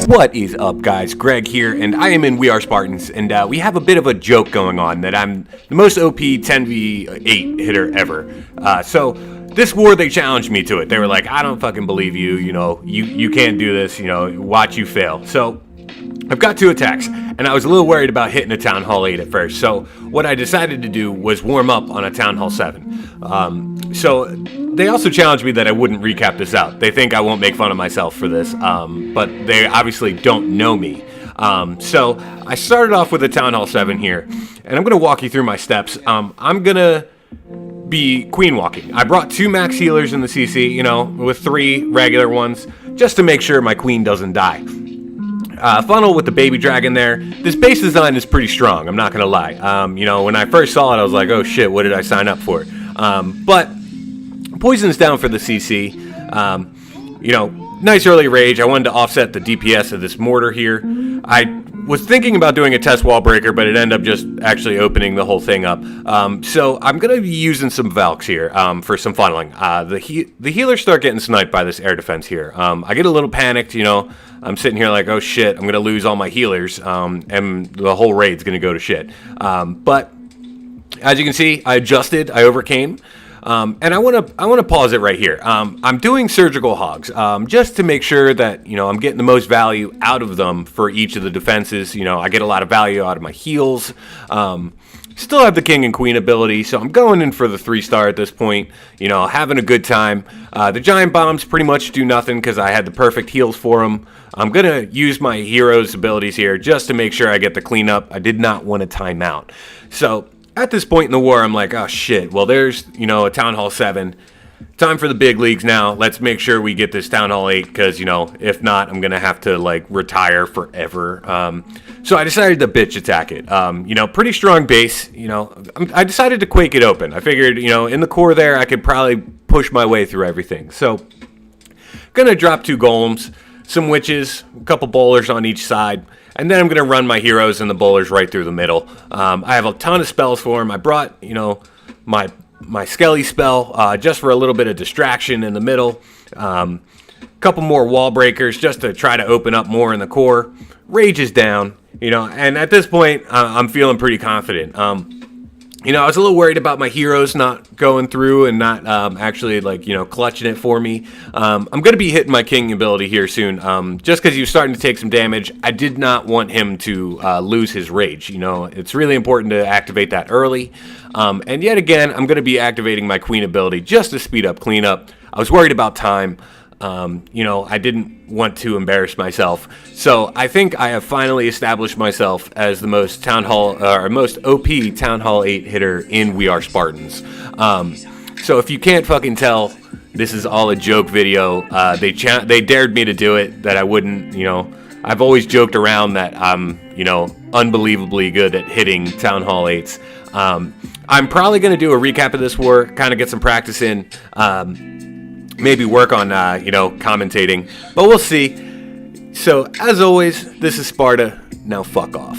What is up, guys? Greg here, and I am in We Are Spartans, and we have a bit of a joke going on that I'm the most OP 10v8 hitter ever. So this war, they challenged me to it. They were like, I don't fucking believe you, you can't do this, watch you fail. So I've got 2 attacks, and I was a little worried about hitting a Town Hall 8 at first. So what I decided to do was warm up on a Town Hall 7. So they also challenged me that I wouldn't recap this out. They think I won't make fun of myself for this, but they obviously don't know me. So I started off with a Town Hall 7 here, and I'm going to walk you through my steps. I'm going to be queen walking. I brought 2 max healers in the CC, with 3 regular ones, just to make sure my queen doesn't die. Funnel with the baby dragon there. This base design is pretty strong, I'm not going to lie. When I first saw it, I was like, oh shit, what did I sign up for? But poison's down for the CC. Nice early rage. I wanted to offset the DPS of this mortar here. I was thinking about doing a test wall breaker, but it ended up just actually opening the whole thing up. So I'm going to be using some Valks here for some funneling. The healers start getting sniped by this air defense here. I get a little panicked, I'm sitting here like, oh shit, I'm going to lose all my healers, and the whole raid's going to go to shit. But as you can see, I adjusted, I overcame. And I want to pause it right here. I'm doing surgical hogs just to make sure that I'm getting the most value out of them for each of the defenses. I get a lot of value out of my heals. Still have the king and queen ability, so I'm going in for the 3-star at this point. Having a good time. The giant bombs pretty much do nothing because I had the perfect heals for them. I'm gonna use my hero's abilities here just to make sure I get the cleanup. I did not want to time out. So at this point in the war, I'm like, oh shit, well there's, a Town Hall 7. Time for the big leagues now. Let's make sure we get this Town Hall 8, because, if not, I'm going to have to, retire forever. So I decided to bitch attack it. Pretty strong base. I decided to quake it open. I figured, in the core there, I could probably push my way through everything. So, going to drop 2 golems, some witches, a couple bowlers on each side. And then I'm going to run my heroes and the bowlers right through the middle. I have a ton of spells for them. I brought, my Skelly spell just for a little bit of distraction in the middle. Couple more wall breakers just to try to open up more in the core. Rage is down, and at this point, I'm feeling pretty confident. I was a little worried about my heroes not going through and not actually, clutching it for me. I'm going to be hitting my king ability here soon. Just because he was starting to take some damage, I did not want him to lose his rage. It's really important to activate that early. And yet again, I'm going to be activating my queen ability just to speed up cleanup. I was worried about time. I didn't want to embarrass myself. So I think I have finally established myself as the most most OP Town Hall 8 hitter in We Are Spartans. So if you can't fucking tell, this is all a joke video. They dared me to do it, that I wouldn't, I've always joked around that I'm, unbelievably good at hitting Town Hall 8s. I'm probably going to do a recap of this war, kind of get some practice in. Maybe work on, commentating, but we'll see. So, as always, this is Sparta. Now fuck off.